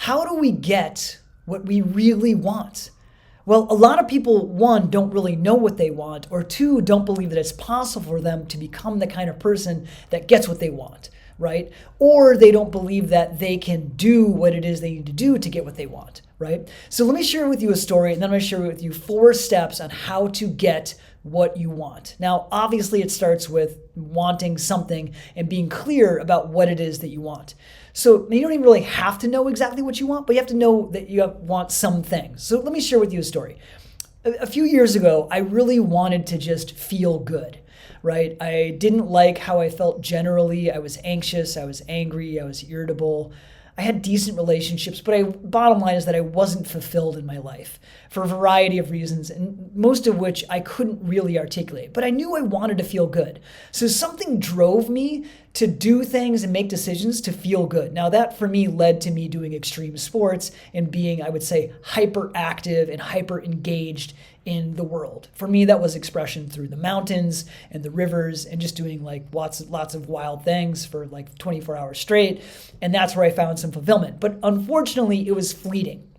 how do we get what we really want? Well, a lot of people, one, don't really know what they want, or two, don't believe that it's possible for them to become the kind of person that gets what they want, right? Or they don't believe that they can do what it is they need to do to get what they want, right? So let me share with you a story, and then I'm going to share with you 4 steps on how to get what you want. Now, obviously, it starts with wanting something and being clear about what it is that you want. So you don't even really have to know exactly what you want, but you have to know that you want some things. So let me share with you a story. A few years ago, I really wanted to just feel good, right? I didn't like how I felt generally. I was anxious, I was angry, I was irritable. I had decent relationships, but bottom line is that I wasn't fulfilled in my life for a variety of reasons, and most of which I couldn't really articulate. But I knew I wanted to feel good. So something drove me to do things and make decisions to feel good. Now that for me led to me doing extreme sports and being, I would say, hyperactive and hyper engaged in the world. For me, that was expression through the mountains and the rivers and just doing like lots of wild things for like 24 hours straight. And that's where I found some fulfillment. But unfortunately, it was fleeting.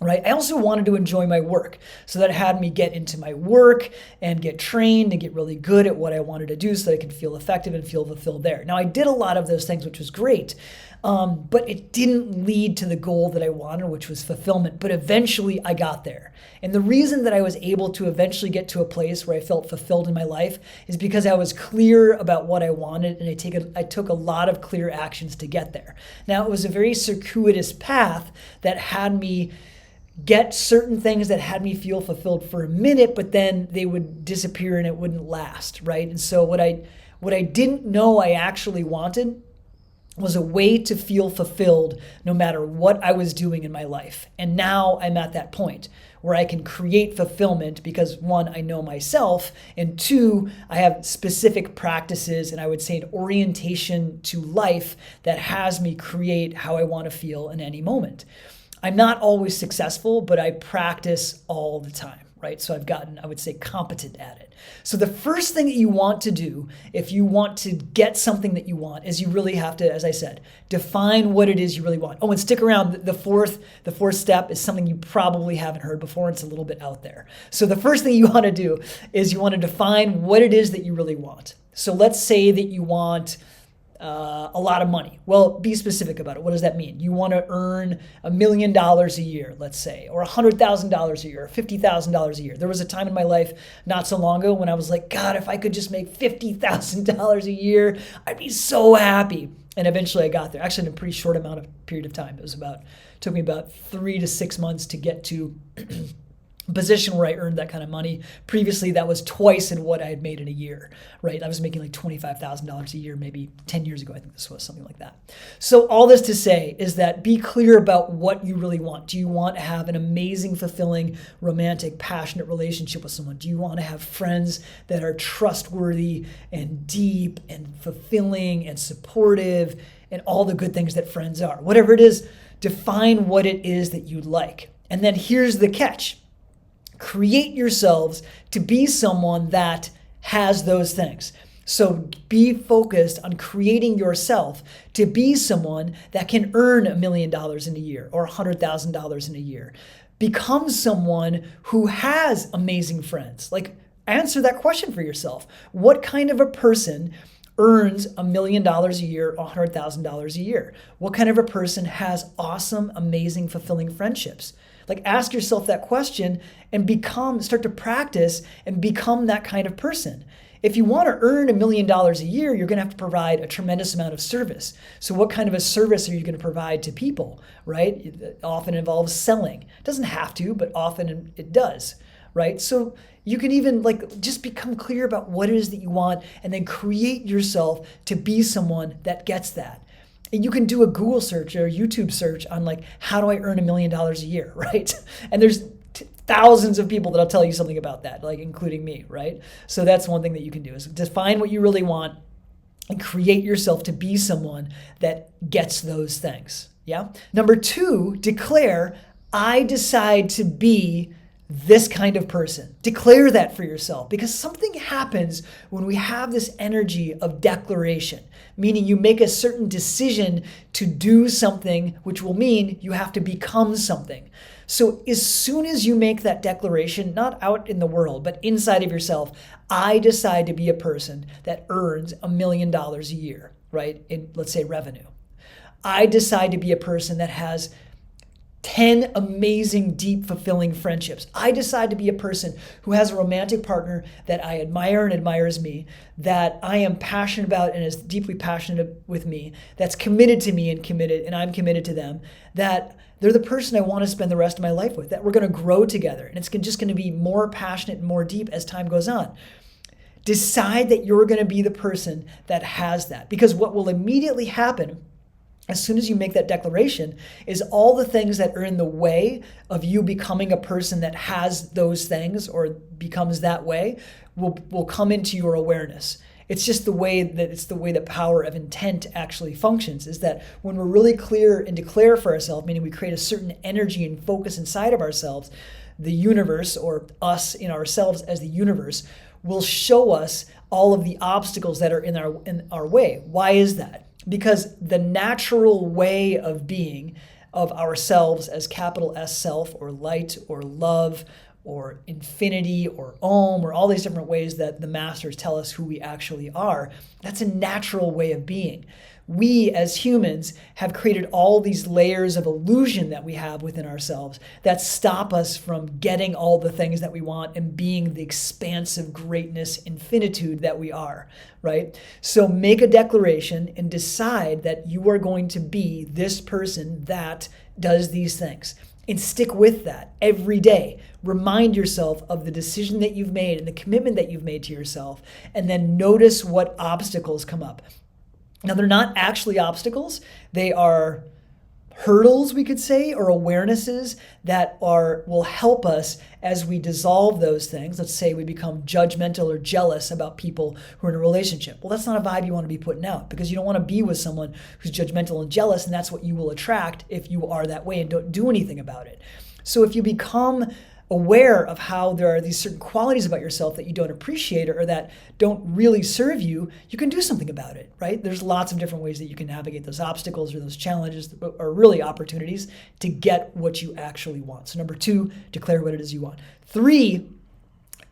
Right. I also wanted to enjoy my work. So that had me get into my work and get trained and get really good at what I wanted to do so that I could feel effective and feel fulfilled there. Now, I did a lot of those things, which was great. But it didn't lead to the goal that I wanted, which was fulfillment. But eventually I got there. And the reason that I was able to eventually get to a place where I felt fulfilled in my life is because I was clear about what I wanted, and I took a lot of clear actions to get there. Now, it was a very circuitous path that had me get certain things that had me feel fulfilled for a minute, but then they would disappear and it wouldn't last, right? And so what I didn't know I actually wanted was a way to feel fulfilled no matter what I was doing in my life. And now I'm at that point where I can create fulfillment because, one, I know myself, and two, I have specific practices and I would say an orientation to life that has me create how I want to feel in any moment. I'm not always successful, but I practice all the time, right? So I've gotten, I would say, competent at it. So the first thing that you want to do if you want to get something that you want is you really have to, as I said, define what it is you really want. Oh, and stick around. The fourth step is something you probably haven't heard before. It's a little bit out there. So the first thing you want to do is you want to define what it is that you really want. So let's say that you want a lot of money. Well, be specific about it. What does that mean? You want to earn $1 million a year, let's say, or $100,000 a year, or $50,000 a year. There was a time in my life not so long ago when I was like, God, if I could just make $50,000 a year, I'd be so happy. And eventually I got there, actually in a pretty short period of time. Took me about 3 to 6 months to get to position where I earned that kind of money. Previously, that was twice in what I had made in a year, right? I was making like $25,000 a year, maybe 10 years ago. I think this was something like that. So all this to say is that be clear about what you really want. Do you want to have an amazing, fulfilling, romantic, passionate relationship with someone? Do you want to have friends that are trustworthy and deep and fulfilling and supportive and all the good things that friends are? Whatever it is, define what it is that you'd like. And then here's the catch. Create yourselves to be someone that has those things. So be focused on creating yourself to be someone that can earn $1 million in a year or $100,000 in a year. Become someone who has amazing friends. Like, answer that question for yourself. What kind of a person earns $1 million a year, $100,000 a year? What kind of a person has awesome, amazing, fulfilling friendships? Like, ask yourself that question and start to practice and become that kind of person. If you want to earn $1 million a year, you're going to have to provide a tremendous amount of service. So what kind of a service are you going to provide to people, right? It often involves selling. It doesn't have to, but often it does, right? So you can even just become clear about what it is that you want and then create yourself to be someone that gets that. And you can do a Google search or a YouTube search on how do I earn $1 million a year, right? And there's thousands of people that'll tell you something about that, including me, right? So that's one thing that you can do is define what you really want and create yourself to be someone that gets those things, yeah? Number 2, declare, I decide to be this kind of person. Declare that for yourself, because something happens when we have this energy of declaration, meaning you make a certain decision to do something, which will mean you have to become something. So as soon as you make that declaration, not out in the world, but inside of yourself, I decide to be a person that earns $1 million a year, right? In, let's say, revenue. I decide to be a person that has 10 amazing, deep, fulfilling friendships. I decide to be a person who has a romantic partner that I admire and admires me, that I am passionate about and is deeply passionate with me, that's committed to me and I'm committed to them, that they're the person I want to spend the rest of my life with, that we're going to grow together. And it's just going to be more passionate and more deep as time goes on. Decide that you're going to be the person that has that, because what will immediately happen as soon as you make that declaration is all the things that are in the way of you becoming a person that has those things or becomes that way will come into your awareness. It's just the way that power of intent actually functions, is that when we're really clear and declare for ourselves, meaning we create a certain energy and focus inside of ourselves, the universe, or us in ourselves as the universe, will show us all of the obstacles that are in our way. Why is that? Because the natural way of being of ourselves as capital S self, or light, or love, or infinity, or Om, or all these different ways that the masters tell us who we actually are, that's a natural way of being. We as humans have created all these layers of illusion that we have within ourselves that stop us from getting all the things that we want and being the expansive greatness, infinitude that we are, right? So make a declaration and decide that you are going to be this person that does these things. And stick with that every day. Remind yourself of the decision that you've made and the commitment that you've made to yourself, and then notice what obstacles come up. Now, they're not actually obstacles. They are hurdles, we could say, or awarenesses that will help us as we dissolve those things. Let's say we become judgmental or jealous about people who are in a relationship. Well, that's not a vibe you want to be putting out, because you don't want to be with someone who's judgmental and jealous, and that's what you will attract if you are that way and don't do anything about it. So if you become aware of how there are these certain qualities about yourself that you don't appreciate or that don't really serve you, you can do something about it, right? There's lots of different ways that you can navigate those obstacles or those challenges, or really opportunities to get what you actually want. So number 2, declare what it is you want. 3,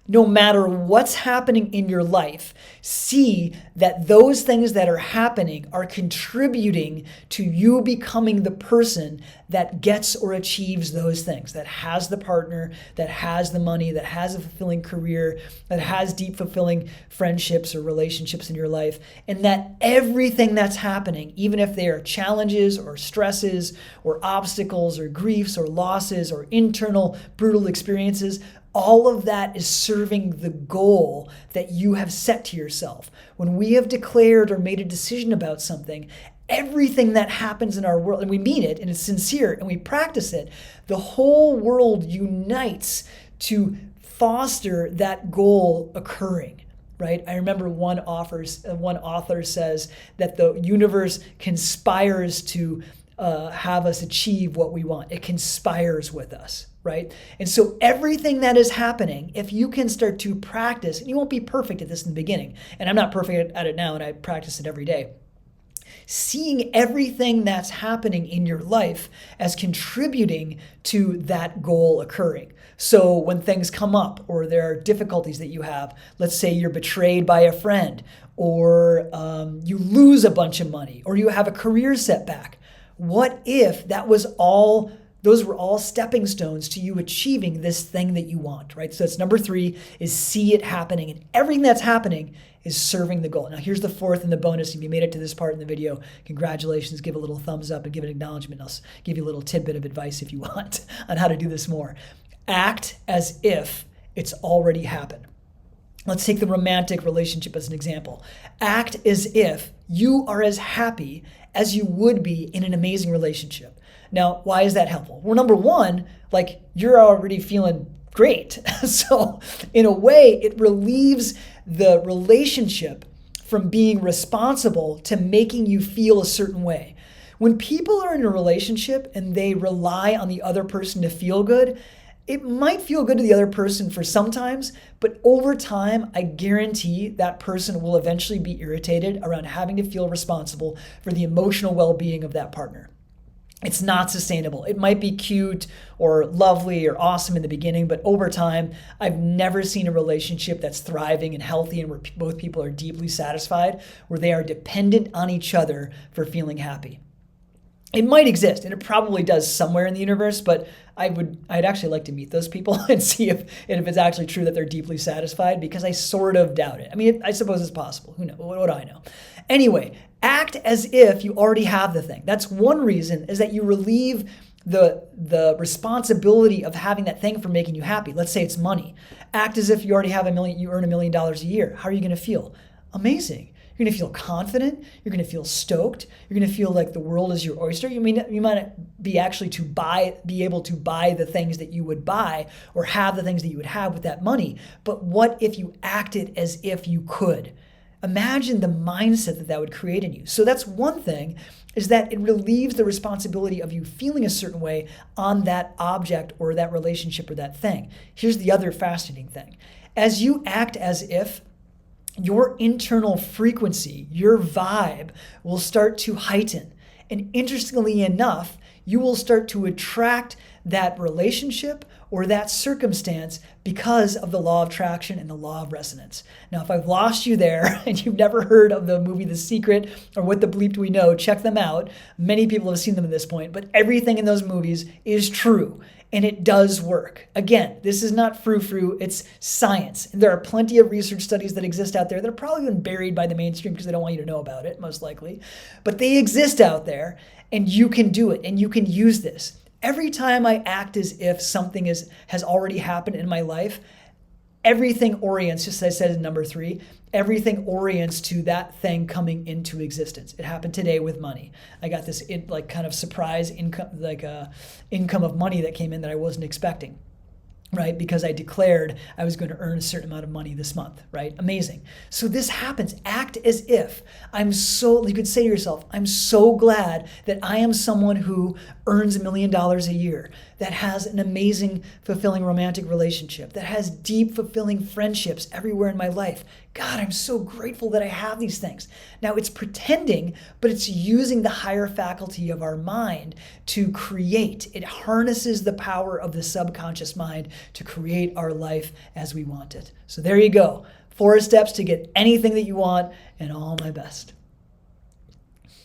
no matter what's happening in your life, see that those things that are happening are contributing to you becoming the person that gets or achieves those things, that has the partner, that has the money, that has a fulfilling career, that has deep, fulfilling friendships or relationships in your life, and that everything that's happening, even if they are challenges or stresses or obstacles or griefs or losses or internal brutal experiences, all of that is serving the goal that you have set to yourself. When we have declared or made a decision about something, everything that happens in our world, and we mean it and it's sincere and we practice it, the whole world unites to foster that goal occurring. Right? I remember one author says that the universe conspires to have us achieve what we want. It conspires with us, right? And so everything that is happening, if you can start to practice, and you won't be perfect at this in the beginning, and I'm not perfect at it now, and I practice it every day, seeing everything that's happening in your life as contributing to that goal occurring. So when things come up or there are difficulties that you have, let's say you're betrayed by a friend, or you lose a bunch of money, or you have a career setback. What if those were all stepping stones to you achieving this thing that you want, right? So it's number 3 is see it happening, and everything that's happening is serving the goal. Now here's the 4th and the bonus. If you made it to this part in the video, congratulations, give a little thumbs up and give an acknowledgement. I'll give you a little tidbit of advice if you want on how to do this more. Act as if it's already happened. Let's take the romantic relationship as an example. Act as if you are as happy as you would be in an amazing relationship. Now, why is that helpful? Well, number 1, you're already feeling great. So in a way, it relieves the relationship from being responsible to making you feel a certain way. When people are in a relationship and they rely on the other person to feel good, It might feel good to the other person for sometimes, but over time, I guarantee that person will eventually be irritated around having to feel responsible for the emotional well-being of that partner. It's not sustainable. It might be cute or lovely or awesome in the beginning, but over time, I've never seen a relationship that's thriving and healthy and where both people are deeply satisfied, where they are dependent on each other for feeling happy. It might exist, and it probably does somewhere in the universe, but I'd actually like to meet those people and see if it's actually true that they're deeply satisfied, because I sort of doubt it. I mean, I suppose it's possible. Who knows? What do I know? Anyway, act as if you already have the thing. That's one reason, is that you relieve the responsibility of having that thing for making you happy. Let's say it's money. Act as if you already have you earn $1 million a year. How are you going to feel? Amazing. You're going to feel confident. You're going to feel stoked. You're going to feel like the world is your oyster. You might be actually be able to buy the things that you would buy or have the things that you would have with that money. But what if you acted as if you could? Imagine the mindset that would create in you. So that's one thing, is that it relieves the responsibility of you feeling a certain way on that object or that relationship or that thing. Here's the other fascinating thing. As you act as if, your internal frequency, your vibe will start to heighten. And interestingly enough, you will start to attract that relationship or that circumstance because of the law of attraction and the law of resonance. Now, if I've lost you there and you've never heard of the movie The Secret or What the Bleep Do We Know, check them out. Many people have seen them at this point, but everything in those movies is true. And it does work. Again, this is not frou-frou, it's science. And there are plenty of research studies that exist out there that are probably been buried by the mainstream because they don't want you to know about it, most likely. But they exist out there, and you can do it, and you can use this. Every time I act as if something has already happened in my life, everything orients, just as I said in number 3, everything orients to that thing coming into existence. It happened today with money. I got this kind of surprise income, income of money that came in that I wasn't expecting, right? Because I declared I was going to earn a certain amount of money this month, right? Amazing. So this happens. Act as if. You could say to yourself, I'm so glad that I am someone who earns $1 million a year, that has an amazing, fulfilling romantic relationship, that has deep, fulfilling friendships everywhere in my life. God, I'm so grateful that I have these things. Now, it's pretending, but it's using the higher faculty of our mind to create. It harnesses the power of the subconscious mind to create our life as we want it. So there you go. 4 steps to get anything that you want, and all my best.